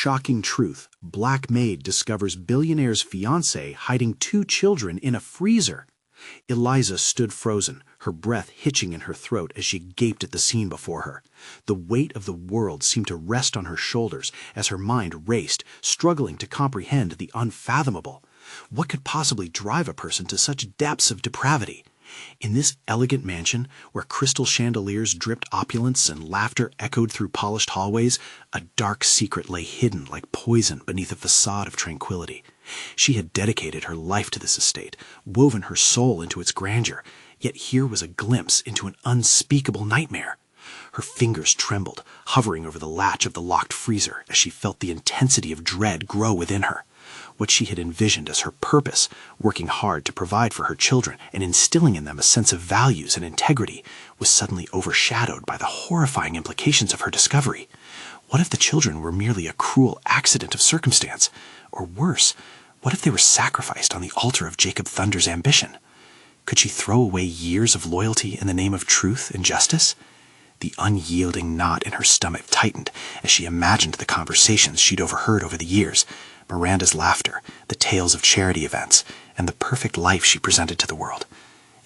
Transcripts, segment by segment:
shocking truth, Black Maid discovers Billionaire's fiancé hiding 2 children in a freezer. Eliza stood frozen, her breath hitching in her throat as she gaped at the scene before her. The weight of the world seemed to rest on her shoulders as her mind raced, struggling to comprehend the unfathomable. What could possibly drive a person to such depths of depravity? In this elegant mansion, where crystal chandeliers dripped opulence and laughter echoed through polished hallways, a dark secret lay hidden like poison beneath a facade of tranquility. She had dedicated her life to this estate, woven her soul into its grandeur, yet here was a glimpse into an unspeakable nightmare. Her fingers trembled, hovering over the latch of the locked freezer as she felt the intensity of dread grow within her. What she had envisioned as her purpose, working hard to provide for her children and instilling in them a sense of values and integrity, was suddenly overshadowed by the horrifying implications of her discovery. What if the children were merely a cruel accident of circumstance? Or worse, what if they were sacrificed on the altar of Jacob Thunder's ambition? Could she throw away years of loyalty in the name of truth and justice? The unyielding knot in her stomach tightened as she imagined the conversations she'd overheard over the years, Miranda's laughter, the tales of charity events, and the perfect life she presented to the world.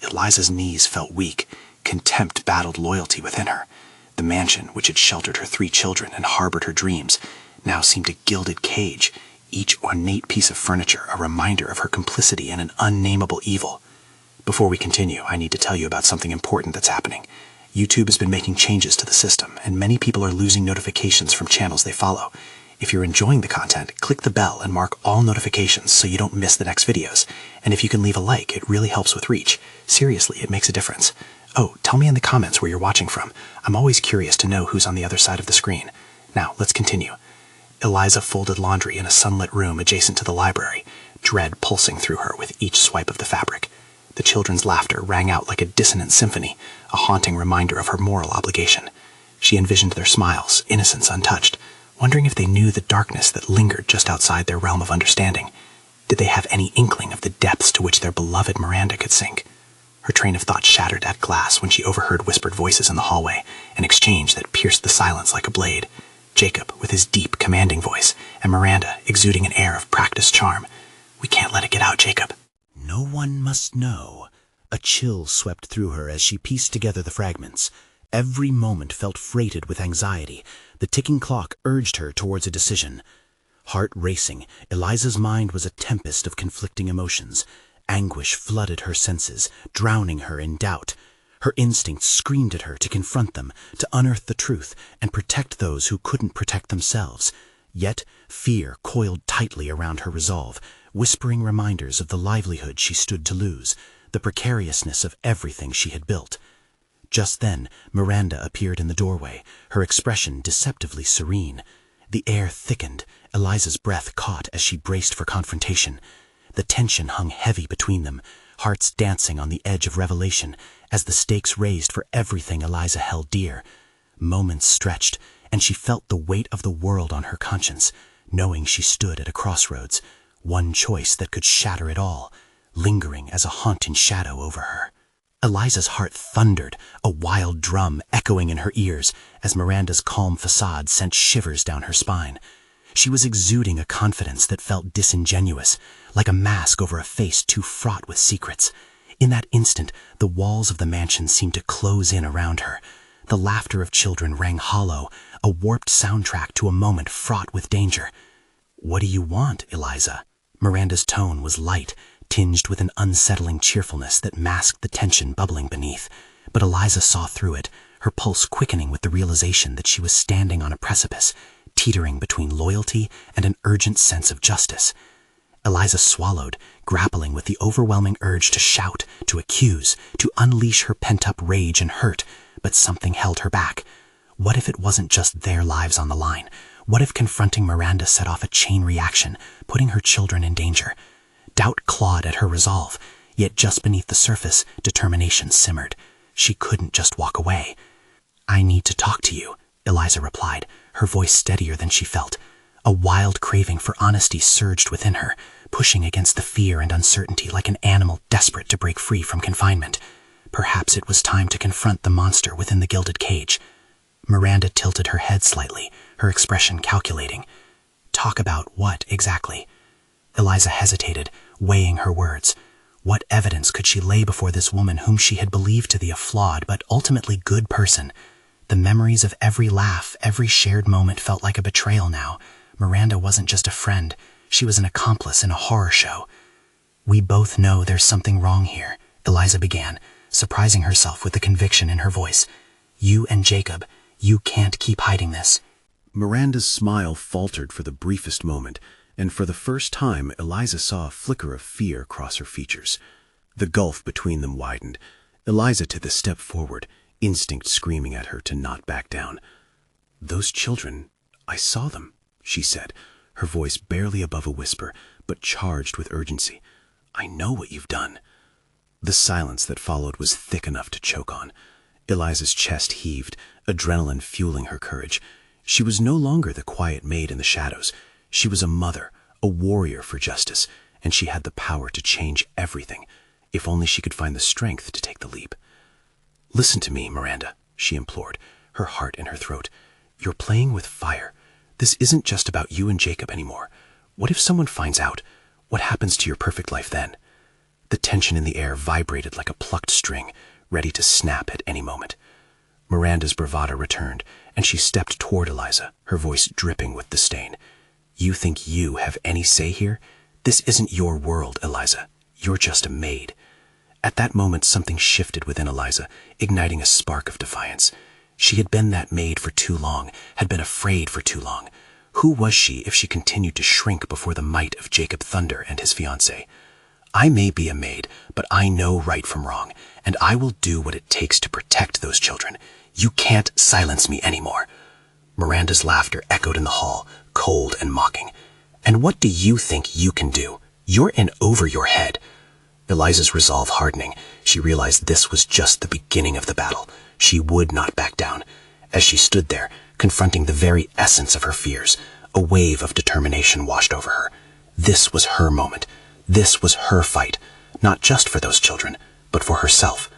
Eliza's knees felt weak. Contempt battled loyalty within her. The mansion, which had sheltered her 3 children and harbored her dreams, now seemed a gilded cage, each ornate piece of furniture a reminder of her complicity in an unnameable evil. Before we continue, I need to tell you about something important that's happening. YouTube has been making changes to the system, and many people are losing notifications from channels they follow. If you're enjoying the content, click the bell and mark all notifications so you don't miss the next videos. And if you can leave a like, it really helps with reach. Seriously, it makes a difference. Oh, tell me in the comments where you're watching from. I'm always curious to know who's on the other side of the screen. Now, let's continue. Eliza folded laundry in a sunlit room adjacent to the library, dread pulsing through her with each swipe of the fabric. The children's laughter rang out like a dissonant symphony, a haunting reminder of her moral obligation. She envisioned their smiles, innocence untouched, wondering if they knew the darkness that lingered just outside their realm of understanding. Did they have any inkling of the depths to which their beloved Miranda could sink? Her train of thought shattered at glass when she overheard whispered voices in the hallway, an exchange that pierced the silence like a blade. Jacob, with his deep, commanding voice, and Miranda, exuding an air of practiced charm. "We can't let it get out, Jacob." No one must know. A chill swept through her as she pieced together the fragments. Every moment felt freighted with anxiety. The ticking clock urged her towards a decision. Heart racing, Eliza's mind was a tempest of conflicting emotions. Anguish flooded her senses, drowning her in doubt. Her instincts screamed at her to confront them, to unearth the truth, and protect those who couldn't protect themselves. Yet fear coiled tightly around her resolve, whispering reminders of the livelihood she stood to lose, the precariousness of everything she had built. Just then, Miranda appeared in the doorway, her expression deceptively serene. The air thickened, Eliza's breath caught as she braced for confrontation. The tension hung heavy between them, hearts dancing on the edge of revelation as the stakes raised for everything Eliza held dear. Moments stretched, and she felt the weight of the world on her conscience, knowing she stood at a crossroads, one choice that could shatter it all, lingering as a haunting shadow over her. Eliza's heart thundered, a wild drum echoing in her ears as Miranda's calm facade sent shivers down her spine. She was exuding a confidence that felt disingenuous, like a mask over a face too fraught with secrets. In that instant, the walls of the mansion seemed to close in around her. The laughter of children rang hollow, a warped soundtrack to a moment fraught with danger. "What do you want, Eliza?" Miranda's tone was light, tinged with an unsettling cheerfulness that masked the tension bubbling beneath. But Eliza saw through it, her pulse quickening with the realization that she was standing on a precipice, teetering between loyalty and an urgent sense of justice. Eliza swallowed, grappling with the overwhelming urge to shout, to accuse, to unleash her pent-up rage and hurt, but something held her back. What if it wasn't just their lives on the line? What if confronting Miranda set off a chain reaction, putting her children in danger? Doubt clawed at her resolve, yet just beneath the surface, determination simmered. She couldn't just walk away. "I need to talk to you," Eliza replied, her voice steadier than she felt. A wild craving for honesty surged within her, pushing against the fear and uncertainty like an animal desperate to break free from confinement. Perhaps it was time to confront the monster within the gilded cage. Miranda tilted her head slightly, her expression calculating. Talk about what exactly? Eliza hesitated, weighing her words. What evidence could she lay before this woman whom she had believed to be a flawed but ultimately good person? The memories of every laugh, every shared moment felt like a betrayal now. Miranda wasn't just a friend. She was an accomplice in a horror show. We both know there's something wrong here, Eliza began, surprising herself with the conviction in her voice. You and Jacob, you can't keep hiding this. Miranda's smile faltered for the briefest moment, and for the first time Eliza saw a flicker of fear cross her features. The gulf between them widened. Eliza took a step forward, instinct screaming at her to not back down. "Those children, I saw them," she said, her voice barely above a whisper, but charged with urgency. "I know what you've done." The silence that followed was thick enough to choke on. Eliza's chest heaved, adrenaline fueling her courage. She was no longer the quiet maid in the shadows. She was a mother, a warrior for justice, and she had the power to change everything, if only she could find the strength to take the leap. "Listen to me, Miranda," she implored, her heart in her throat. "You're playing with fire. This isn't just about you and Jacob anymore. What if someone finds out? What happens to your perfect life then?" The tension in the air vibrated like a plucked string, ready to snap at any moment. Miranda's bravado returned, and she stepped toward Eliza, her voice dripping with disdain. "You think you have any say here? This isn't your world, Eliza. You're just a maid." At that moment, something shifted within Eliza, igniting a spark of defiance. She had been that maid for too long, had been afraid for too long. Who was she if she continued to shrink before the might of Jacob Thunder and his fiancée? "I may be a maid, but I know right from wrong, and I will do what it takes to protect those children. You can't silence me anymore." Miranda's laughter echoed in the hall, cold and mocking. "And what do you think you can do? You're in over your head." Eliza's resolve hardening. She realized this was just the beginning of the battle. She would not back down. As she stood there, confronting the very essence of her fears, a wave of determination washed over her. This was her moment. This was her fight, not just for those children, but for herself.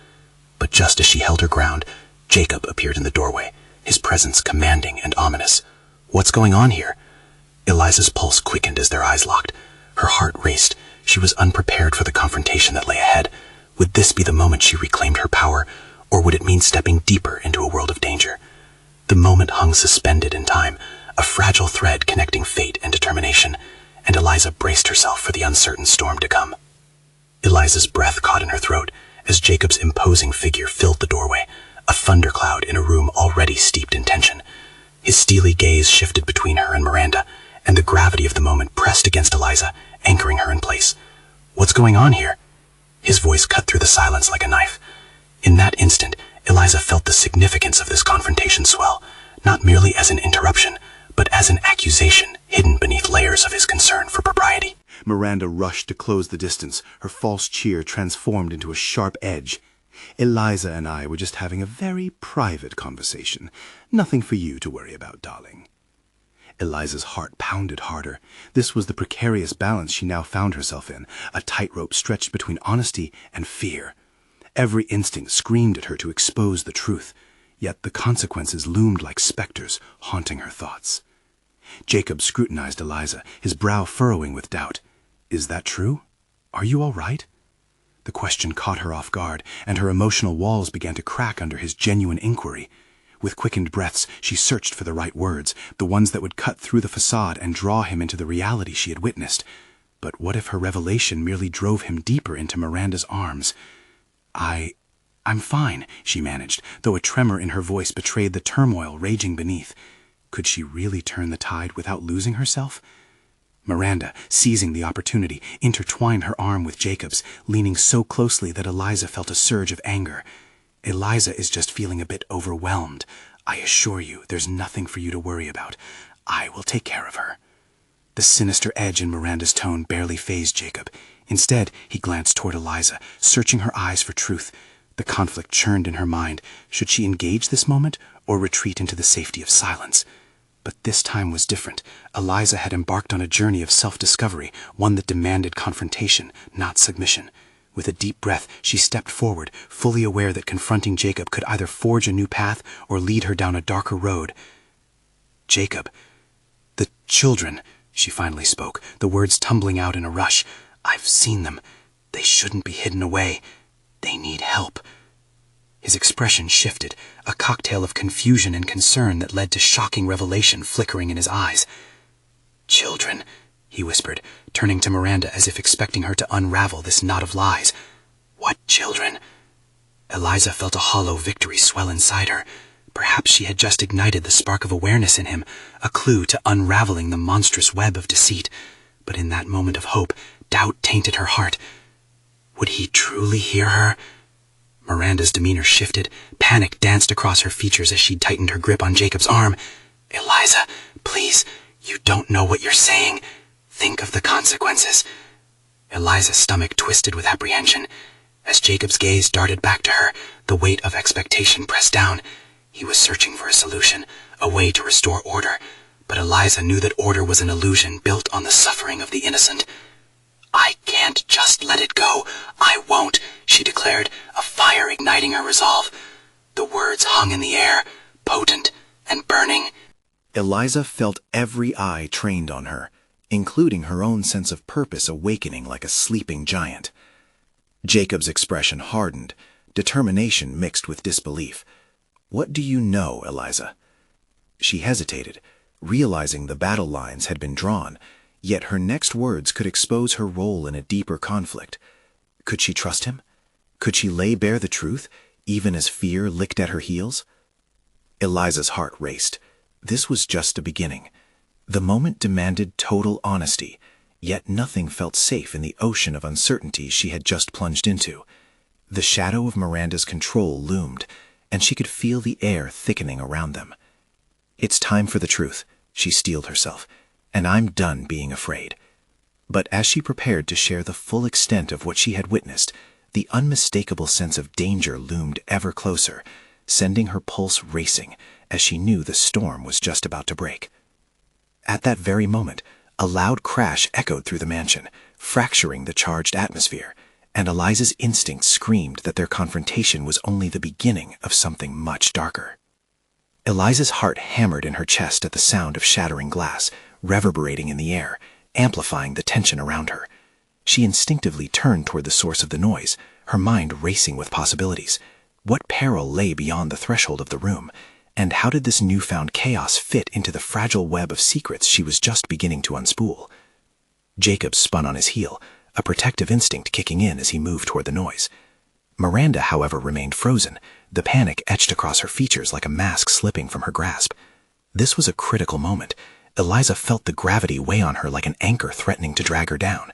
But just as she held her ground, Jacob appeared in the doorway, his presence commanding and ominous. "What's going on here?" Eliza's pulse quickened as their eyes locked. Her heart raced. She was unprepared for the confrontation that lay ahead. Would this be the moment she reclaimed her power, or would it mean stepping deeper into a world of danger? The moment hung suspended in time, a fragile thread connecting fate and determination, and Eliza braced herself for the uncertain storm to come. Eliza's breath caught in her throat as Jacob's imposing figure filled the doorway, a thundercloud in a room already steeped in tension. His steely gaze shifted between her and Miranda, and the gravity of the moment pressed against Eliza, anchoring her in place. "What's going on here?" His voice cut through the silence like a knife. In that instant, Eliza felt the significance of this confrontation swell, not merely as an interruption, but as an accusation hidden beneath layers of his concern for propriety. Miranda rushed to close the distance, her false cheer transformed into a sharp edge. "Eliza and I were just having a very private conversation. Nothing for you to worry about, darling." Eliza's heart pounded harder. This was the precarious balance she now found herself in, a tightrope stretched between honesty and fear. Every instinct screamed at her to expose the truth, yet the consequences loomed like specters, haunting her thoughts. Jacob scrutinized Eliza, his brow furrowing with doubt. "Is that true? Are you all right?" The question caught her off guard, and her emotional walls began to crack under his genuine inquiry. With quickened breaths, she searched for the right words, the ones that would cut through the facade and draw him into the reality she had witnessed. But what if her revelation merely drove him deeper into Miranda's arms? I'm fine," she managed, though a tremor in her voice betrayed the turmoil raging beneath. Could she really turn the tide without losing herself? Miranda, seizing the opportunity, intertwined her arm with Jacob's, leaning so closely that Eliza felt a surge of anger. "Eliza is just feeling a bit overwhelmed. I assure you, there's nothing for you to worry about. I will take care of her." The sinister edge in Miranda's tone barely fazed Jacob. Instead, he glanced toward Eliza, searching her eyes for truth. The conflict churned in her mind. Should she engage this moment, or retreat into the safety of silence? But this time was different. Eliza had embarked on a journey of self-discovery, one that demanded confrontation, not submission. With a deep breath, she stepped forward, fully aware that confronting Jacob could either forge a new path or lead her down a darker road. "Jacob, the children," she finally spoke, the words tumbling out in a rush. "I've seen them. They shouldn't be hidden away. They need help." His expression shifted, a cocktail of confusion and concern that led to shocking revelation flickering in his eyes. "Children," he whispered, turning to Miranda as if expecting her to unravel this knot of lies. "What children?" Eliza felt a hollow victory swell inside her. Perhaps she had just ignited the spark of awareness in him, a clue to unraveling the monstrous web of deceit. But in that moment of hope, doubt tainted her heart. Would he truly hear her? Miranda's demeanor shifted. Panic danced across her features as she tightened her grip on Jacob's arm. "Eliza, please, you don't know what you're saying. Think of the consequences." Eliza's stomach twisted with apprehension. As Jacob's gaze darted back to her, the weight of expectation pressed down. He was searching for a solution, a way to restore order, but Eliza knew that order was an illusion built on the suffering of the innocent. "I can't just let it go. I won't," she declared, a fire igniting her resolve. The words hung in the air, potent and burning. Eliza felt every eye trained on her, including her own sense of purpose awakening like a sleeping giant. Jacob's expression hardened, determination mixed with disbelief. "What do you know, Eliza?" She hesitated, realizing the battle lines had been drawn, yet her next words could expose her role in a deeper conflict. Could she trust him? Could she lay bare the truth, even as fear licked at her heels? Eliza's heart raced. This was just a beginning. The moment demanded total honesty, yet nothing felt safe in the ocean of uncertainty she had just plunged into. The shadow of Miranda's control loomed, and she could feel the air thickening around them. "It's time for the truth," she steeled herself, "and I'm done being afraid." But as she prepared to share the full extent of what she had witnessed, the unmistakable sense of danger loomed ever closer, sending her pulse racing as she knew the storm was just about to break. At that very moment, a loud crash echoed through the mansion, fracturing the charged atmosphere, and Eliza's instinct screamed that their confrontation was only the beginning of something much darker. Eliza's heart hammered in her chest at the sound of shattering glass, reverberating in the air, amplifying the tension around her. She instinctively turned toward the source of the noise, her mind racing with possibilities. What peril lay beyond the threshold of the room, and how did this newfound chaos fit into the fragile web of secrets she was just beginning to unspool? Jacob spun on his heel, a protective instinct kicking in as he moved toward the noise. Miranda, however, remained frozen, the panic etched across her features like a mask slipping from her grasp. This was a critical moment. Eliza felt the gravity weigh on her like an anchor threatening to drag her down.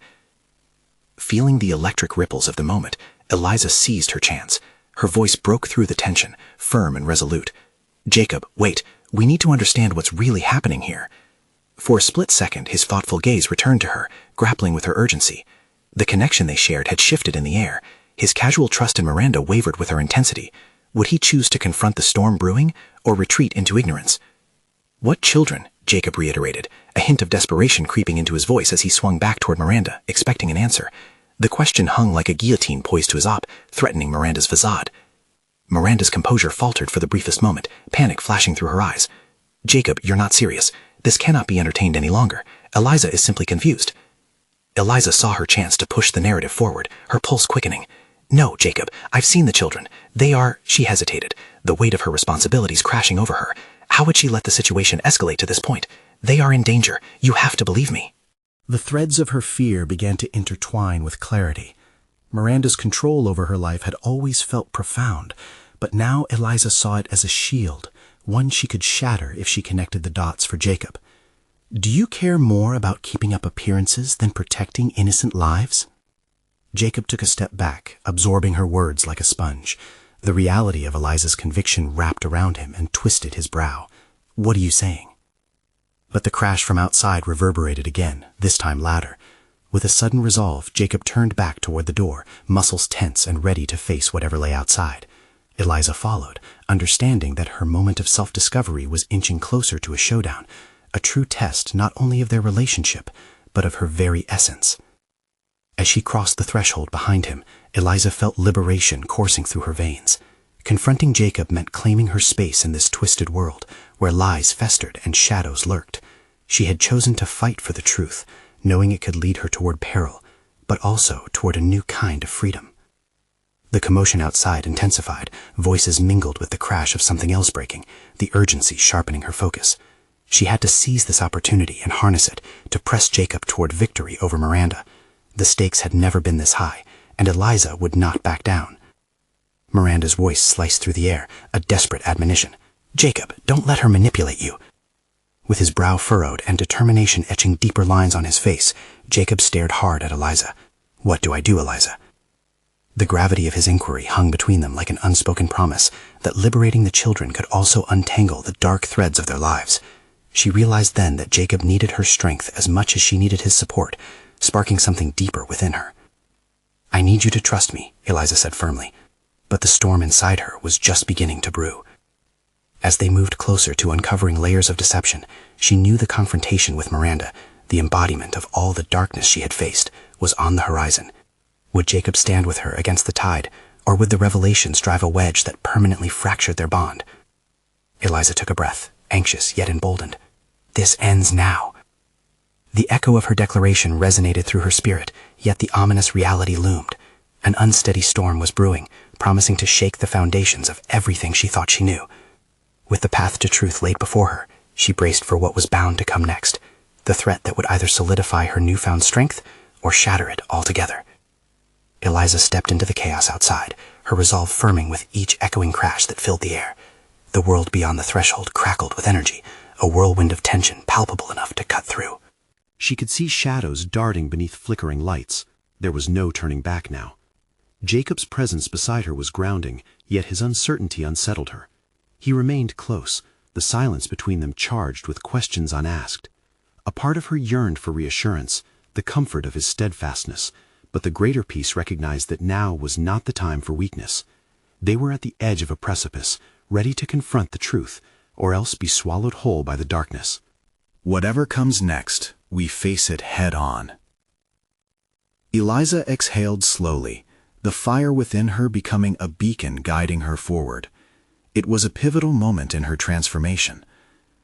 Feeling the electric ripples of the moment, Eliza seized her chance. Her voice broke through the tension, firm and resolute. "Jacob, wait. We need to understand what's really happening here." For a split second, his thoughtful gaze returned to her, grappling with her urgency. The connection they shared had shifted in the air. His casual trust in Miranda wavered with her intensity. Would he choose to confront the storm brewing, or retreat into ignorance? "What children?" Jacob reiterated, a hint of desperation creeping into his voice as he swung back toward Miranda, expecting an answer. The question hung like a guillotine poised to his op, threatening Miranda's facade. Miranda's composure faltered for the briefest moment, panic flashing through her eyes. "Jacob, you're not serious. This cannot be entertained any longer. Eliza is simply confused." Eliza saw her chance to push the narrative forward, her pulse quickening. "No, Jacob, I've seen the children. They are—" She hesitated, the weight of her responsibilities crashing over her. How would she let the situation escalate to this point? "They are in danger. You have to believe me." The threads of her fear began to intertwine with clarity. Miranda's control over her life had always felt profound, but now Eliza saw it as a shield, one she could shatter if she connected the dots for Jacob. "Do you care more about keeping up appearances than protecting innocent lives?" Jacob took a step back, absorbing her words like a sponge. The reality of Eliza's conviction wrapped around him and twisted his brow. "What are you saying?" But the crash from outside reverberated again, this time louder. With a sudden resolve, Jacob turned back toward the door, muscles tense and ready to face whatever lay outside. Eliza followed, understanding that her moment of self-discovery was inching closer to a showdown, a true test not only of their relationship, but of her very essence. As she crossed the threshold behind him, Eliza felt liberation coursing through her veins. Confronting Jacob meant claiming her space in this twisted world, where lies festered and shadows lurked. She had chosen to fight for the truth, knowing it could lead her toward peril, but also toward a new kind of freedom. The commotion outside intensified, voices mingled with the crash of something else breaking, the urgency sharpening her focus. She had to seize this opportunity and harness it to press Jacob toward victory over Miranda. The stakes had never been this high, and Eliza would not back down. Miranda's voice sliced through the air, a desperate admonition. "Jacob, don't let her manipulate you." With his brow furrowed and determination etching deeper lines on his face, Jacob stared hard at Eliza. "What do I do, Eliza?" The gravity of his inquiry hung between them like an unspoken promise that liberating the children could also untangle the dark threads of their lives. She realized then that Jacob needed her strength as much as she needed his support, sparking something deeper within her. "I need you to trust me," Eliza said firmly, but the storm inside her was just beginning to brew. As they moved closer to uncovering layers of deception, she knew the confrontation with Miranda, the embodiment of all the darkness she had faced, was on the horizon. Would Jacob stand with her against the tide, or would the revelations drive a wedge that permanently fractured their bond? Eliza took a breath, anxious yet emboldened. This ends now. The echo of her declaration resonated through her spirit, yet the ominous reality loomed. An unsteady storm was brewing, promising to shake the foundations of everything she thought she knew. With the path to truth laid before her, she braced for what was bound to come next, the threat that would either solidify her newfound strength or shatter it altogether. Eliza stepped into the chaos outside, her resolve firming with each echoing crash that filled the air. The world beyond the threshold crackled with energy, a whirlwind of tension palpable enough to cut through. She could see shadows darting beneath flickering lights. There was no turning back now. Jacob's presence beside her was grounding, yet his uncertainty unsettled her. He remained close, the silence between them charged with questions unasked. A part of her yearned for reassurance, the comfort of his steadfastness, but the greater peace recognized that now was not the time for weakness. They were at the edge of a precipice, ready to confront the truth, or else be swallowed whole by the darkness. Whatever comes next, we face it head on. Eliza exhaled slowly, the fire within her becoming a beacon guiding her forward. It was a pivotal moment in her transformation.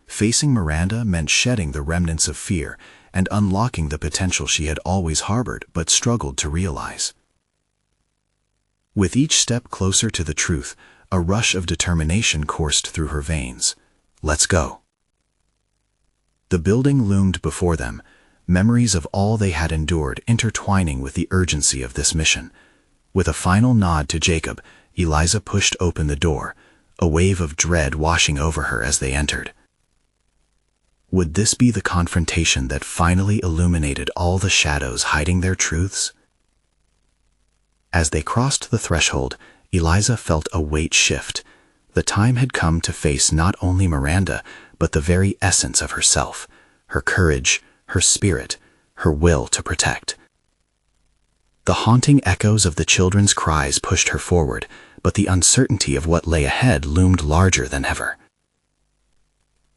Facing Miranda meant shedding the remnants of fear and unlocking the potential she had always harbored but struggled to realize. With each step closer to the truth, a rush of determination coursed through her veins. Let's go. The building loomed before them, memories of all they had endured intertwining with the urgency of this mission. With a final nod to Jacob, Eliza pushed open the door, a wave of dread washing over her as they entered. Would this be the confrontation that finally illuminated all the shadows hiding their truths? As they crossed the threshold, Eliza felt a weight shift. The time had come to face not only Miranda, but the very essence of herself, her courage, her spirit, her will to protect. The haunting echoes of the children's cries pushed her forward, but the uncertainty of what lay ahead loomed larger than ever.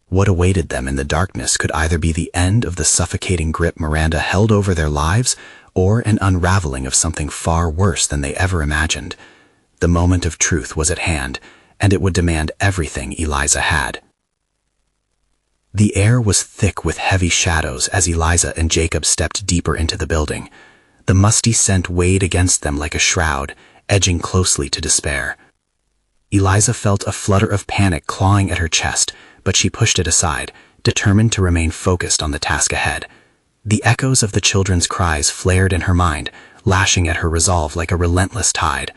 What awaited them in the darkness could either be the end of the suffocating grip Miranda held over their lives, or an unraveling of something far worse than they ever imagined. The moment of truth was at hand, and it would demand everything Eliza had. The air was thick with heavy shadows as Eliza and Jacob stepped deeper into the building. The musty scent weighed against them like a shroud, edging closely to despair. Eliza felt a flutter of panic clawing at her chest, but she pushed it aside, determined to remain focused on the task ahead. The echoes of the children's cries flared in her mind, lashing at her resolve like a relentless tide.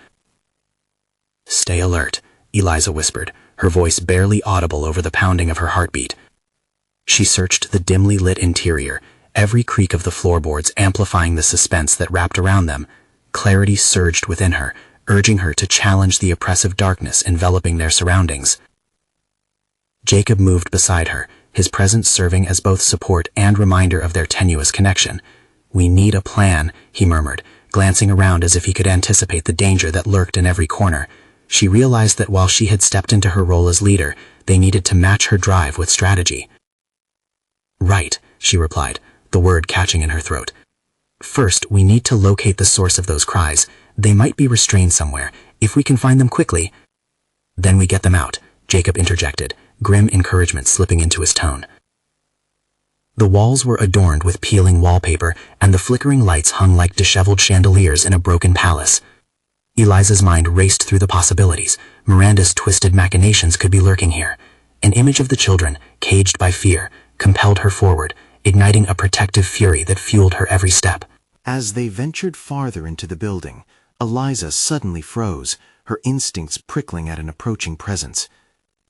"Stay alert," Eliza whispered, her voice barely audible over the pounding of her heartbeat. She searched the dimly lit interior, every creak of the floorboards amplifying the suspense that wrapped around them. Clarity surged within her, urging her to challenge the oppressive darkness enveloping their surroundings. Jacob moved beside her, his presence serving as both support and reminder of their tenuous connection. "We need a plan," he murmured, glancing around as if he could anticipate the danger that lurked in every corner. She realized that while she had stepped into her role as leader, they needed to match her drive with strategy. "Right," she replied, the word catching in her throat. "First, we need to locate the source of those cries. They might be restrained somewhere. If we can find them quickly—" "Then we get them out," Jacob interjected, grim encouragement slipping into his tone. The walls were adorned with peeling wallpaper, and the flickering lights hung like disheveled chandeliers in a broken palace. Eliza's mind raced through the possibilities. Miranda's twisted machinations could be lurking here. An image of the children, caged by fear, compelled her forward, igniting a protective fury that fueled her every step. As they ventured farther into the building, Eliza suddenly froze, her instincts prickling at an approaching presence.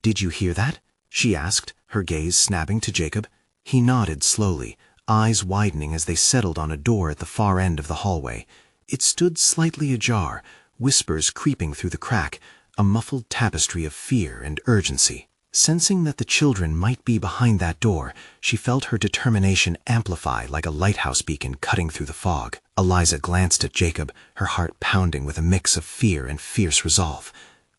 "Did you hear that?" she asked, her gaze snapping to Jacob. He nodded slowly, eyes widening as they settled on a door at the far end of the hallway. It stood slightly ajar, whispers creeping through the crack, a muffled tapestry of fear and urgency. Sensing that the children might be behind that door, she felt her determination amplify like a lighthouse beacon cutting through the fog. Eliza glanced at Jacob, her heart pounding with a mix of fear and fierce resolve.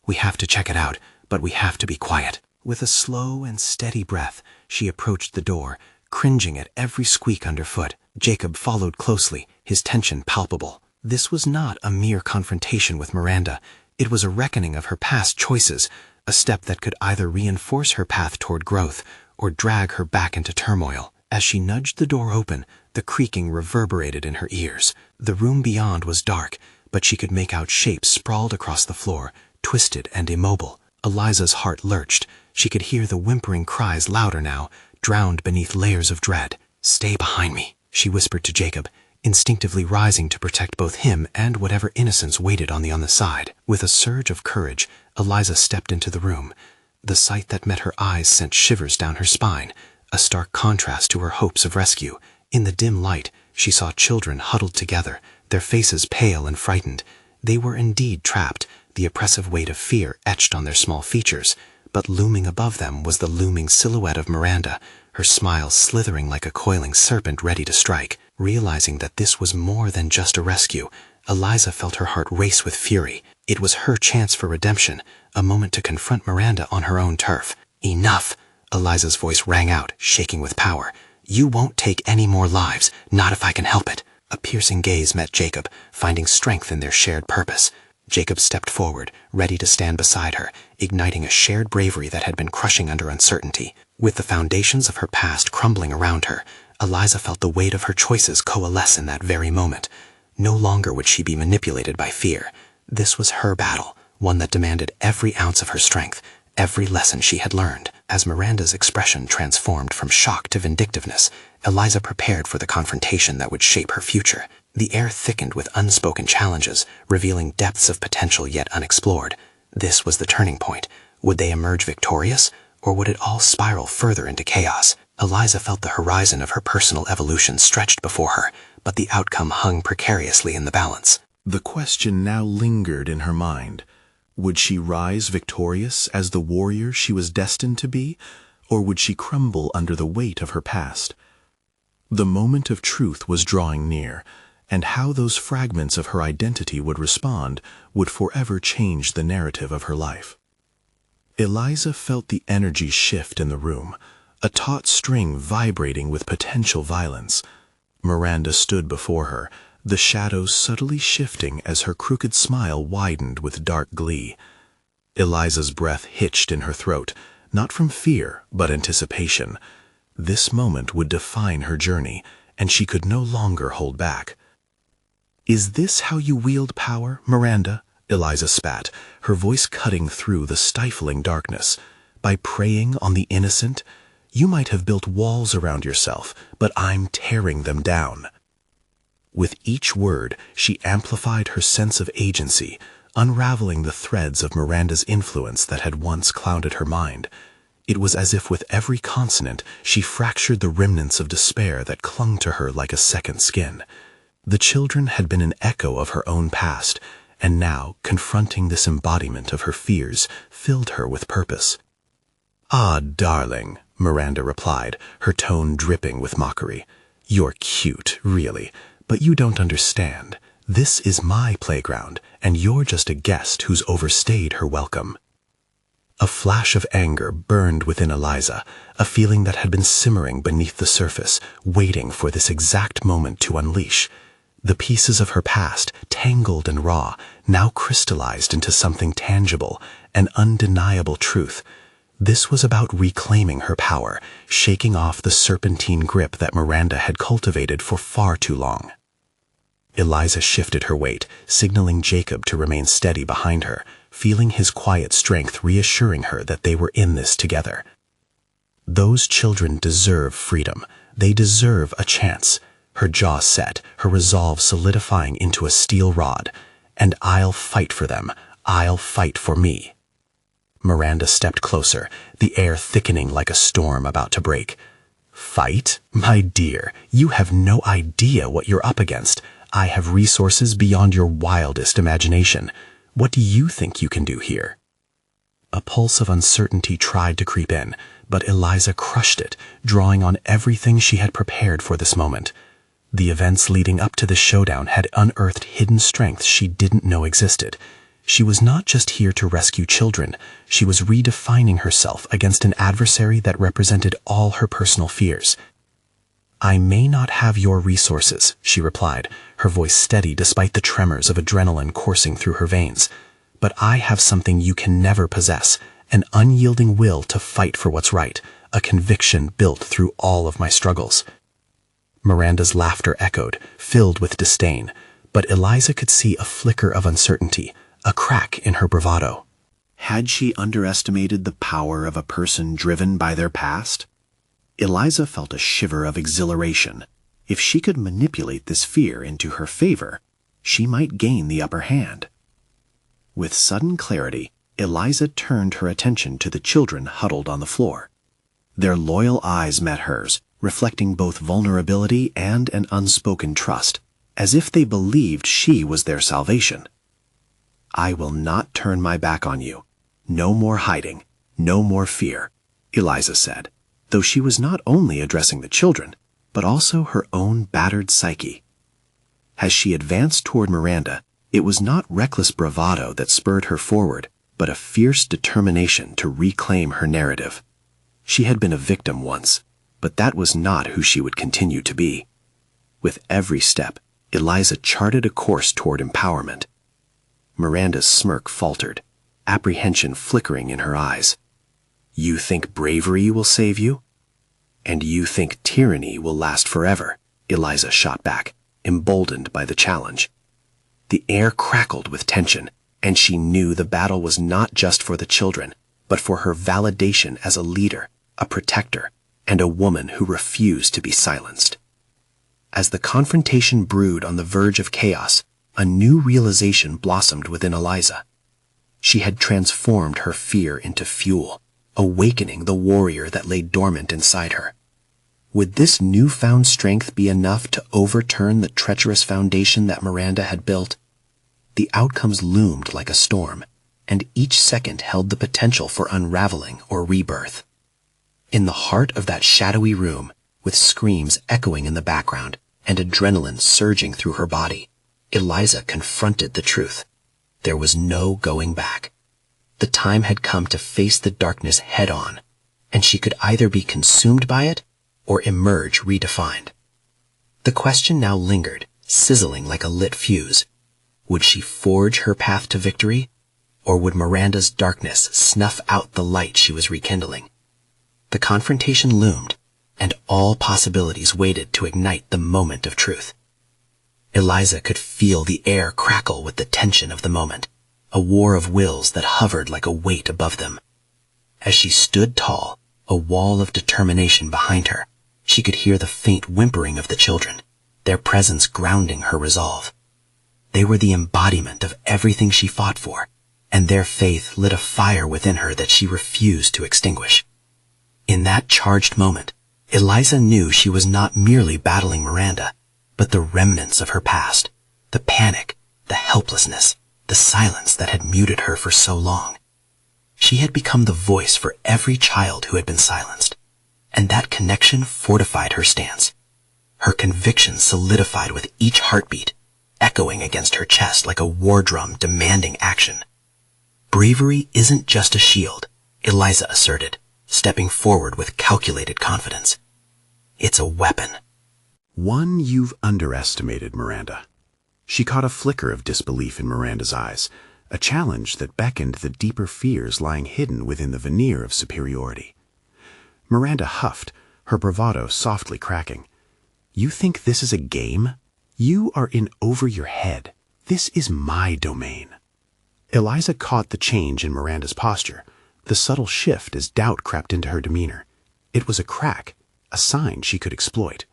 "We have to check it out, but we have to be quiet." With a slow and steady breath, she approached the door, cringing at every squeak underfoot. Jacob followed closely, his tension palpable. This was not a mere confrontation with Miranda. It was a reckoning of her past choices, a step that could either reinforce her path toward growth or drag her back into turmoil. As she nudged the door open, the creaking reverberated in her ears. The room beyond was dark, but she could make out shapes sprawled across the floor, twisted and immobile. Eliza's heart lurched. She could hear the whimpering cries louder now, drowned beneath layers of dread. "Stay behind me," she whispered to Jacob, instinctively rising to protect both him and whatever innocence waited on the other side. With a surge of courage, Eliza stepped into the room. The sight that met her eyes sent shivers down her spine, a stark contrast to her hopes of rescue. In the dim light, she saw children huddled together, their faces pale and frightened. They were indeed trapped, the oppressive weight of fear etched on their small features. But looming above them was the looming silhouette of Miranda, her smile slithering like a coiling serpent ready to strike. Realizing that this was more than just a rescue, Eliza felt her heart race with fury. It was her chance for redemption, a moment to confront Miranda on her own turf. "Enough!" Eliza's voice rang out, shaking with power. "You won't take any more lives, not if I can help it." A piercing gaze met Jacob, finding strength in their shared purpose. Jacob stepped forward, ready to stand beside her, igniting a shared bravery that had been crushing under uncertainty. With the foundations of her past crumbling around her, Eliza felt the weight of her choices coalesce in that very moment. No longer would she be manipulated by fear. This was her battle, one that demanded every ounce of her strength, every lesson she had learned. As Miranda's expression transformed from shock to vindictiveness, Eliza prepared for the confrontation that would shape her future. The air thickened with unspoken challenges, revealing depths of potential yet unexplored. This was the turning point. Would they emerge victorious, or would it all spiral further into chaos? Eliza felt the horizon of her personal evolution stretched before her, but the outcome hung precariously in the balance. The question now lingered in her mind. Would she rise victorious as the warrior she was destined to be, or would she crumble under the weight of her past? The moment of truth was drawing near, and how those fragments of her identity would respond would forever change the narrative of her life. Eliza felt the energy shift in the room, a taut string vibrating with potential violence. Miranda stood before her, the shadows subtly shifting as her crooked smile widened with dark glee. Eliza's breath hitched in her throat, not from fear, but anticipation. This moment would define her journey, and she could no longer hold back. "Is this how you wield power, Miranda?" Eliza spat, her voice cutting through the stifling darkness. "By preying on the innocent? You might have built walls around yourself, but I'm tearing them down." With each word, she amplified her sense of agency, unraveling the threads of Miranda's influence that had once clouded her mind. It was as if with every consonant she fractured the remnants of despair that clung to her like a second skin. The children had been an echo of her own past, and now, confronting this embodiment of her fears, filled her with purpose. "Ah, darling," Miranda replied, her tone dripping with mockery. "You're cute, really, but you don't understand. This is my playground, and you're just a guest who's overstayed her welcome." A flash of anger burned within Eliza, a feeling that had been simmering beneath the surface, waiting for this exact moment to unleash. The pieces of her past, tangled and raw, now crystallized into something tangible, an undeniable truth. This was about reclaiming her power, shaking off the serpentine grip that Miranda had cultivated for far too long. Eliza shifted her weight, signaling Jacob to remain steady behind her, feeling his quiet strength reassuring her that they were in this together. Those children deserve freedom. They deserve a chance. Her jaw set, her resolve solidifying into a steel rod. And I'll fight for them. I'll fight for me. Miranda stepped closer, the air thickening like a storm about to break. Fight? My dear, you have no idea what you're up against. I have resources beyond your wildest imagination. What do you think you can do here? A pulse of uncertainty tried to creep in, but Eliza crushed it, drawing on everything she had prepared for this moment. The events leading up to the showdown had unearthed hidden strengths she didn't know existed. She was not just here to rescue children. She was redefining herself against an adversary that represented all her personal fears. I may not have your resources, she replied, her voice steady despite the tremors of adrenaline coursing through her veins. But I have something you can never possess, an unyielding will to fight for what's right, a conviction built through all of my struggles. Miranda's laughter echoed, filled with disdain, but Eliza could see a flicker of uncertainty, a crack in her bravado. Had she underestimated the power of a person driven by their past? Eliza felt a shiver of exhilaration. If she could manipulate this fear into her favor, she might gain the upper hand. With sudden clarity, Eliza turned her attention to the children huddled on the floor. Their loyal eyes met hers, reflecting both vulnerability and an unspoken trust, as if they believed she was their salvation. I will not turn my back on you. No more hiding, no more fear, Eliza said, though she was not only addressing the children, but also her own battered psyche. As she advanced toward Miranda, it was not reckless bravado that spurred her forward, but a fierce determination to reclaim her narrative. She had been a victim once, but that was not who she would continue to be. With every step, Eliza charted a course toward empowerment. Miranda's smirk faltered, apprehension flickering in her eyes. You think bravery will save you? And you think tyranny will last forever, Eliza shot back, emboldened by the challenge. The air crackled with tension, and she knew the battle was not just for the children, but for her validation as a leader, a protector, and a woman who refused to be silenced. As the confrontation brewed on the verge of chaos, a new realization blossomed within Eliza. She had transformed her fear into fuel, awakening the warrior that lay dormant inside her. Would this newfound strength be enough to overturn the treacherous foundation that Miranda had built? The outcomes loomed like a storm, and each second held the potential for unraveling or rebirth. In the heart of that shadowy room, with screams echoing in the background and adrenaline surging through her body, Eliza confronted the truth. There was no going back. The time had come to face the darkness head-on, and she could either be consumed by it or emerge redefined. The question now lingered, sizzling like a lit fuse. Would she forge her path to victory, or would Miranda's darkness snuff out the light she was rekindling? The confrontation loomed, and all possibilities waited to ignite the moment of truth. Eliza could feel the air crackle with the tension of the moment, a war of wills that hovered like a weight above them. As she stood tall, a wall of determination behind her, she could hear the faint whimpering of the children, their presence grounding her resolve. They were the embodiment of everything she fought for, and their faith lit a fire within her that she refused to extinguish. In that charged moment, Eliza knew she was not merely battling Miranda, but the remnants of her past, the panic, the helplessness, the silence that had muted her for so long. She had become the voice for every child who had been silenced, and that connection fortified her stance. Her conviction solidified with each heartbeat, echoing against her chest like a war drum demanding action. Bravery isn't just a shield, Eliza asserted, stepping forward with calculated confidence. It's a weapon. One you've underestimated, Miranda. She caught a flicker of disbelief in Miranda's eyes, a challenge that beckoned the deeper fears lying hidden within the veneer of superiority. Miranda huffed, her bravado softly cracking. "You think this is a game? You are in over your head. This is my domain." Eliza caught the change in Miranda's posture, the subtle shift as doubt crept into her demeanor. It was a crack, a sign she could exploit.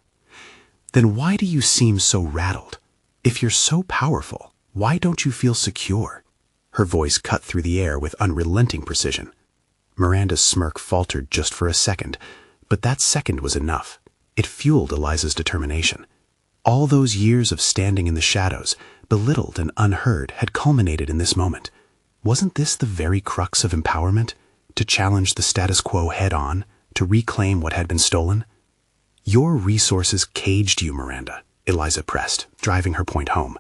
"Then why do you seem so rattled? If you're so powerful, why don't you feel secure?" Her voice cut through the air with unrelenting precision. Miranda's smirk faltered just for a second, but that second was enough. It fueled Eliza's determination. All those years of standing in the shadows, belittled and unheard, had culminated in this moment. Wasn't this the very crux of empowerment? To challenge the status quo head-on, to reclaim what had been stolen? "Your resources caged you, Miranda," Eliza pressed, driving her point home.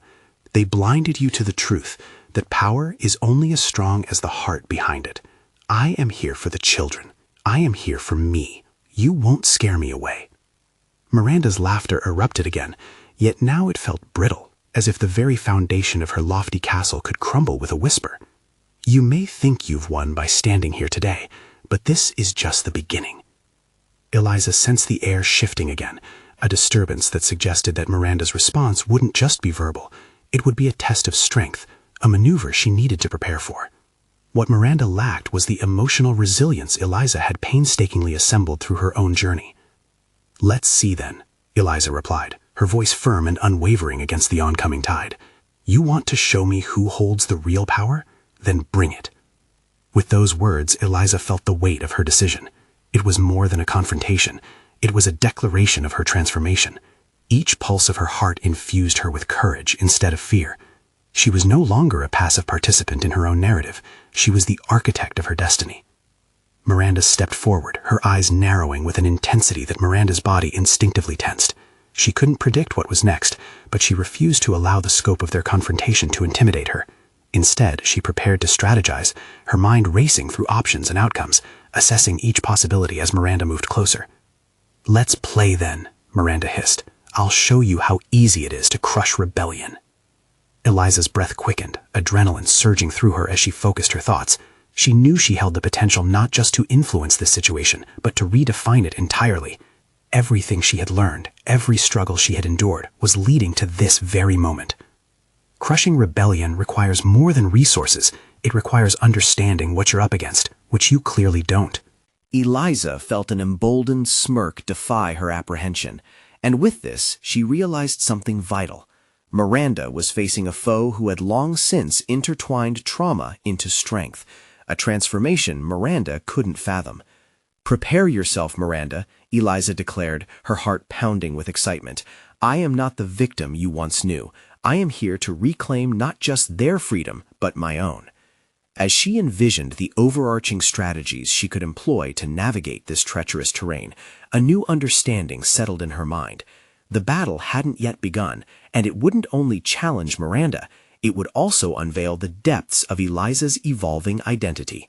"They blinded you to the truth that power is only as strong as the heart behind it. I am here for the children. I am here for me. You won't scare me away." Miranda's laughter erupted again, yet now it felt brittle, as if the very foundation of her lofty castle could crumble with a whisper. "You may think you've won by standing here today, but this is just the beginning." Eliza sensed the air shifting again, a disturbance that suggested that Miranda's response wouldn't just be verbal. It would be a test of strength, a maneuver she needed to prepare for. What Miranda lacked was the emotional resilience Eliza had painstakingly assembled through her own journey. "Let's see then," Eliza replied, her voice firm and unwavering against the oncoming tide. "You want to show me who holds the real power? Then bring it." With those words, Eliza felt the weight of her decision. It was more than a confrontation. It was a declaration of her transformation. Each pulse of her heart infused her with courage instead of fear. She was no longer a passive participant in her own narrative. She was the architect of her destiny. Miranda stepped forward, her eyes narrowing with an intensity that Miranda's body instinctively tensed. She couldn't predict what was next, but she refused to allow the scope of their confrontation to intimidate her. Instead, she prepared to strategize, her mind racing through options and outcomes, assessing each possibility as Miranda moved closer. "Let's play then," Miranda hissed. "I'll show you how easy it is to crush rebellion." Eliza's breath quickened, adrenaline surging through her as she focused her thoughts. She knew she held the potential not just to influence this situation, but to redefine it entirely. Everything she had learned, every struggle she had endured, was leading to this very moment. Crushing rebellion requires more than resources. It requires understanding what you're up against, which you clearly don't. Eliza felt an emboldened smirk defy her apprehension, and with this she realized something vital. Miranda was facing a foe who had long since intertwined trauma into strength, a transformation Miranda couldn't fathom. "Prepare yourself, Miranda," Eliza declared, her heart pounding with excitement. "I am not the victim you once knew. I am here to reclaim not just their freedom, but my own." As she envisioned the overarching strategies she could employ to navigate this treacherous terrain, a new understanding settled in her mind. The battle hadn't yet begun, and it wouldn't only challenge Miranda, it would also unveil the depths of Eliza's evolving identity.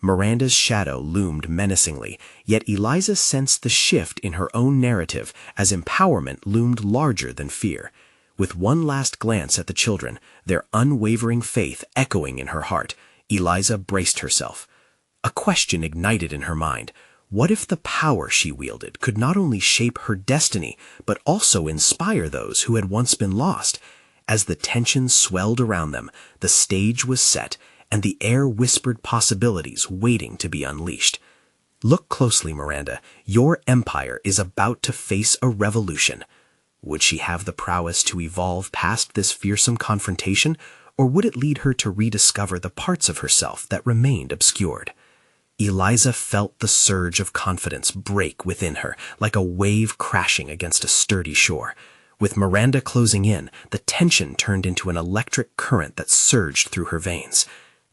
Miranda's shadow loomed menacingly, yet Eliza sensed the shift in her own narrative as empowerment loomed larger than fear. With one last glance at the children, their unwavering faith echoing in her heart, Eliza braced herself. A question ignited in her mind. What if the power she wielded could not only shape her destiny, but also inspire those who had once been lost? As the tension swelled around them, the stage was set, and the air whispered possibilities waiting to be unleashed. "Look closely, Miranda. Your empire is about to face a revolution." Would she have the prowess to evolve past this fearsome confrontation, or would it lead her to rediscover the parts of herself that remained obscured? Eliza felt the surge of confidence break within her, like a wave crashing against a sturdy shore. With Miranda closing in, the tension turned into an electric current that surged through her veins.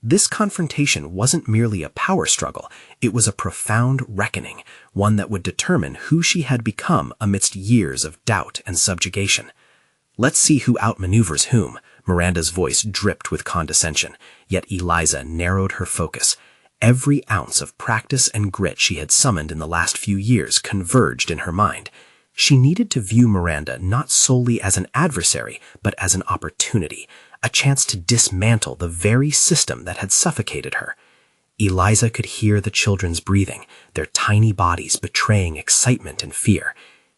This confrontation wasn't merely a power struggle, it was a profound reckoning, one that would determine who she had become amidst years of doubt and subjugation. "Let's see who outmaneuvers whom," Miranda's voice dripped with condescension, yet Eliza narrowed her focus. Every ounce of practice and grit she had summoned in the last few years converged in her mind. She needed to view Miranda not solely as an adversary, but as an opportunity, a chance to dismantle the very system that had suffocated her. Eliza could hear the children's breathing, their tiny bodies betraying excitement and fear.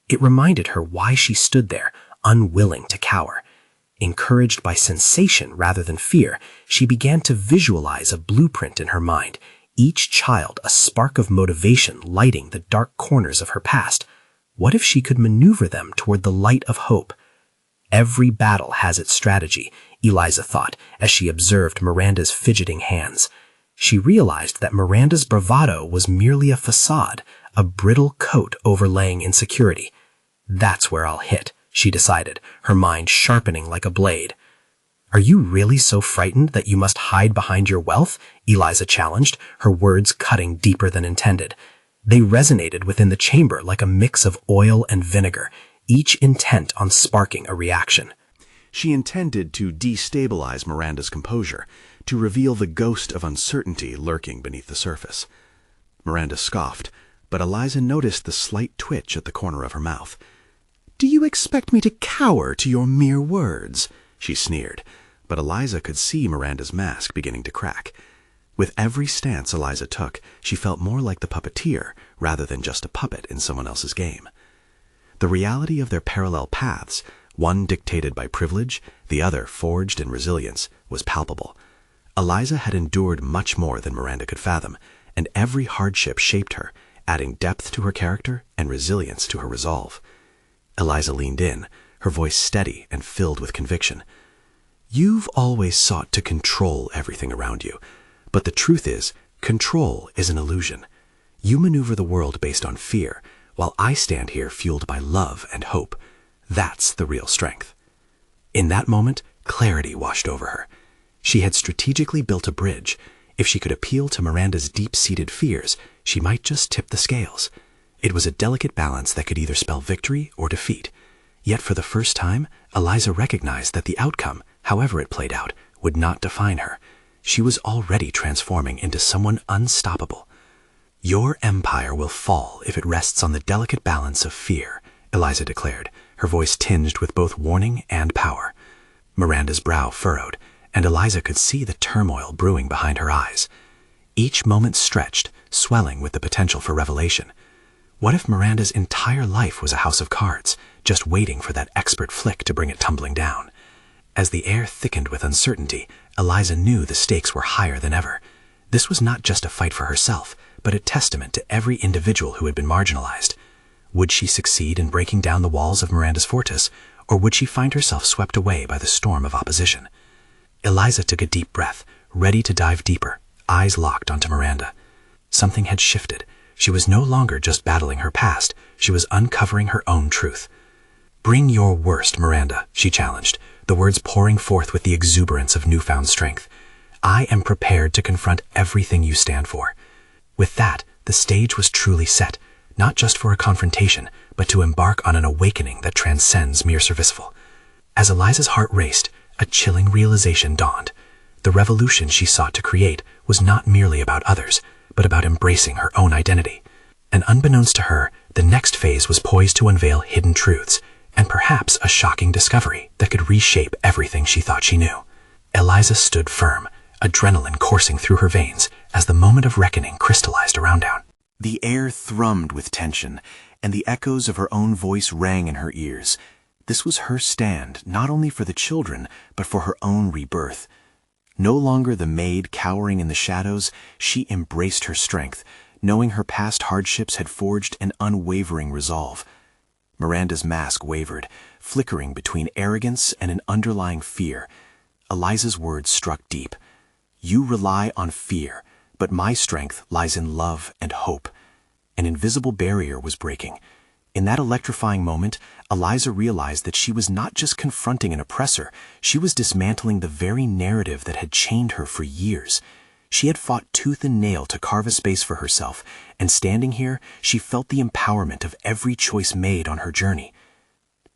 It reminded her why she stood there, unwilling to cower. Encouraged by sensation rather than fear, she began to visualize a blueprint in her mind, each child a spark of motivation lighting the dark corners of her past. What if she could maneuver them toward the light of hope? Every battle has its strategy, Eliza thought as she observed Miranda's fidgeting hands. She realized that Miranda's bravado was merely a facade, a brittle coat overlaying insecurity. That's where I'll hit, she decided, her mind sharpening like a blade. Are you really so frightened that you must hide behind your wealth? Eliza challenged, her words cutting deeper than intended. They resonated within the chamber like a mix of oil and vinegar, each intent on sparking a reaction. She intended to destabilize Miranda's composure, to reveal the ghost of uncertainty lurking beneath the surface. Miranda scoffed, but Eliza noticed the slight twitch at the corner of her mouth. "Do you expect me to cower to your mere words?" she sneered, but Eliza could see Miranda's mask beginning to crack. With every stance Eliza took, she felt more like the puppeteer rather than just a puppet in someone else's game. The reality of their parallel paths, one dictated by privilege, the other forged in resilience, was palpable. Eliza had endured much more than Miranda could fathom, and every hardship shaped her, adding depth to her character and resilience to her resolve. Eliza leaned in, her voice steady and filled with conviction. "You've always sought to control everything around you, but the truth is, control is an illusion. You maneuver the world based on fear, while I stand here fueled by love and hope. That's the real strength." In that moment, clarity washed over her. She had strategically built a bridge. If she could appeal to Miranda's deep-seated fears, she might just tip the scales. It was a delicate balance that could either spell victory or defeat. Yet for the first time, Eliza recognized that the outcome, however it played out, would not define her. She was already transforming into someone unstoppable. "Your empire will fall if it rests on the delicate balance of fear," Eliza declared, her voice tinged with both warning and power. Miranda's brow furrowed, and Eliza could see the turmoil brewing behind her eyes. Each moment stretched, swelling with the potential for revelation. What if Miranda's entire life was a house of cards, just waiting for that expert flick to bring it tumbling down? As the air thickened with uncertainty, Eliza knew the stakes were higher than ever. This was not just a fight for herself, but a testament to every individual who had been marginalized. Would she succeed in breaking down the walls of Miranda's fortress, or would she find herself swept away by the storm of opposition? Eliza took a deep breath, ready to dive deeper, eyes locked onto Miranda. Something had shifted. She was no longer just battling her past, she was uncovering her own truth. "Bring your worst, Miranda," she challenged, the words pouring forth with the exuberance of newfound strength. "I am prepared to confront everything you stand for." With that, the stage was truly set, not just for a confrontation, but to embark on an awakening that transcends mere survival. As Eliza's heart raced, a chilling realization dawned. The revolution she sought to create was not merely about others, but about embracing her own identity. And unbeknownst to her, the next phase was poised to unveil hidden truths, and perhaps a shocking discovery that could reshape everything she thought she knew. Eliza stood firm, adrenaline coursing through her veins as the moment of reckoning crystallized around her. The air thrummed with tension, and the echoes of her own voice rang in her ears. This was her stand, not only for the children, but for her own rebirth. No longer the maid cowering in the shadows, she embraced her strength, knowing her past hardships had forged an unwavering resolve. Miranda's mask wavered, flickering between arrogance and an underlying fear. Eliza's words struck deep. "You rely on fear, but my strength lies in love and hope." An invisible barrier was breaking. In that electrifying moment, Eliza realized that she was not just confronting an oppressor, she was dismantling the very narrative that had chained her for years. She had fought tooth and nail to carve a space for herself, and standing here, she felt the empowerment of every choice made on her journey.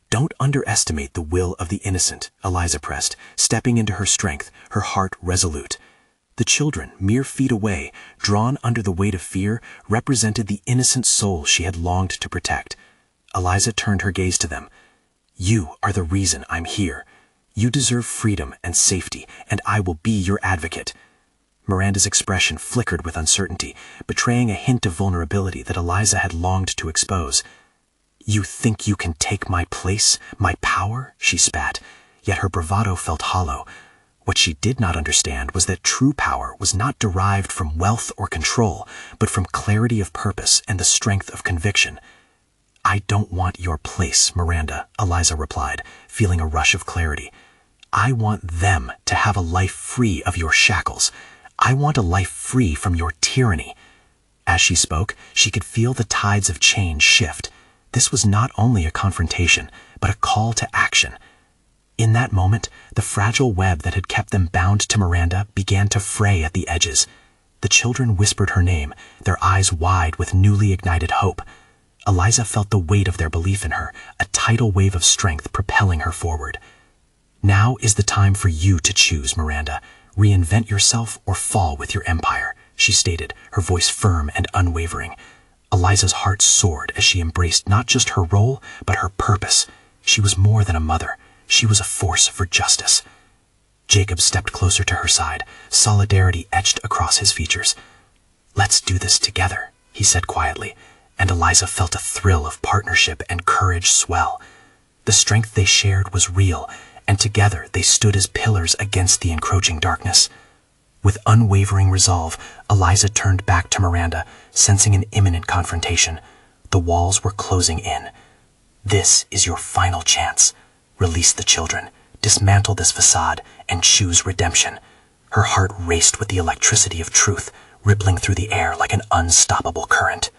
"Don't underestimate the will of the innocent," Eliza pressed, stepping into her strength, her heart resolute. The children, mere feet away, drawn under the weight of fear, represented the innocent soul she had longed to protect. Eliza turned her gaze to them. "You are the reason I'm here. You deserve freedom and safety, and I will be your advocate." Miranda's expression flickered with uncertainty, betraying a hint of vulnerability that Eliza had longed to expose. "You think you can take my place, my power?" she spat, yet her bravado felt hollow. What she did not understand was that true power was not derived from wealth or control, but from clarity of purpose and the strength of conviction. "I don't want your place, Miranda," Eliza replied, feeling a rush of clarity. "I want them to have a life free of your shackles. I want a life free from your tyranny." As she spoke, she could feel the tides of change shift. This was not only a confrontation, but a call to action. In that moment, the fragile web that had kept them bound to Miranda began to fray at the edges. The children whispered her name, their eyes wide with newly ignited hope. Eliza felt the weight of their belief in her, a tidal wave of strength propelling her forward. "Now is the time for you to choose, Miranda. Reinvent yourself or fall with your empire," she stated, her voice firm and unwavering. Eliza's heart soared as she embraced not just her role, but her purpose. She was more than a mother. She was a force for justice. Jacob stepped closer to her side, solidarity etched across his features. "Let's do this together," he said quietly, and Eliza felt a thrill of partnership and courage swell. The strength they shared was real, and together they stood as pillars against the encroaching darkness. With unwavering resolve, Eliza turned back to Miranda, sensing an imminent confrontation. The walls were closing in. "This is your final chance. Release the children, dismantle this facade, and choose redemption." Her heart raced with the electricity of truth, rippling through the air like an unstoppable current.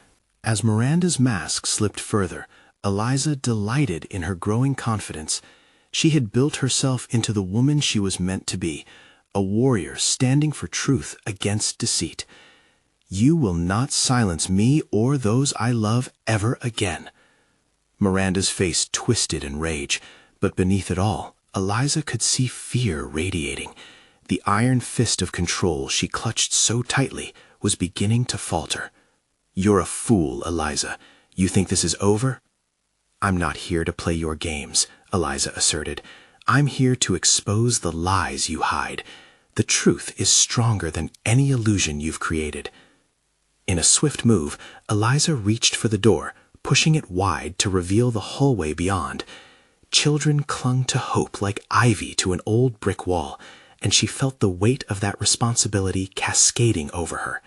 As Miranda's mask slipped further, Eliza delighted in her growing confidence. She had built herself into the woman she was meant to be, a warrior standing for truth against deceit. "You will not silence me or those I love ever again." Miranda's face twisted in rage, but beneath it all, Eliza could see fear radiating. The iron fist of control she clutched so tightly was beginning to falter. "You're a fool, Eliza. You think this is over?" "I'm not here to play your games," Eliza asserted. "I'm here to expose the lies you hide. The truth is stronger than any illusion you've created." In a swift move, Eliza reached for the door, pushing it wide to reveal the hallway beyond. Children clung to hope like ivy to an old brick wall, and she felt the weight of that responsibility cascading over her.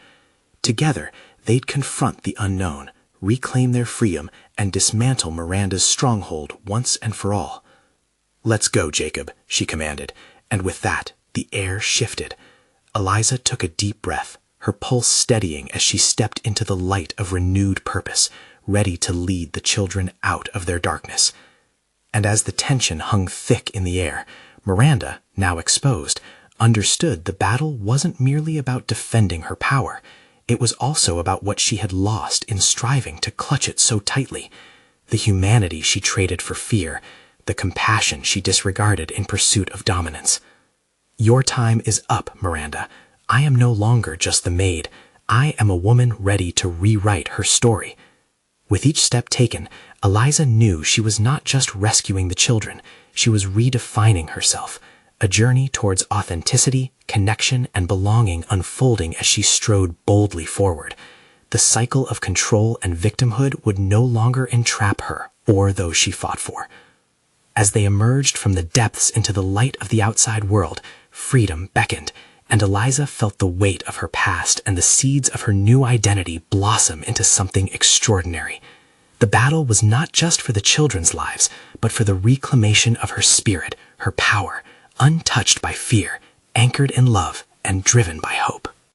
Together, they'd confront the unknown, reclaim their freedom, and dismantle Miranda's stronghold once and for all. "Let's go, Jacob," she commanded, and with that, the air shifted. Eliza took a deep breath, her pulse steadying as she stepped into the light of renewed purpose, ready to lead the children out of their darkness. And as the tension hung thick in the air, Miranda, now exposed, understood the battle wasn't merely about defending her power. It was also about what she had lost in striving to clutch it so tightly. The humanity she traded for fear, the compassion she disregarded in pursuit of dominance. "Your time is up, Miranda. I am no longer just the maid. I am a woman ready to rewrite her story." With each step taken, Eliza knew she was not just rescuing the children, she was redefining herself, a journey towards authenticity, connection, and belonging unfolding as she strode boldly forward. The cycle of control and victimhood would no longer entrap her or those she fought for. As they emerged from the depths into the light of the outside world, freedom beckoned, and Eliza felt the weight of her past and the seeds of her new identity blossom into something extraordinary. The battle was not just for the children's lives, but for the reclamation of her spirit, her power, untouched by fear, anchored in love, and driven by hope.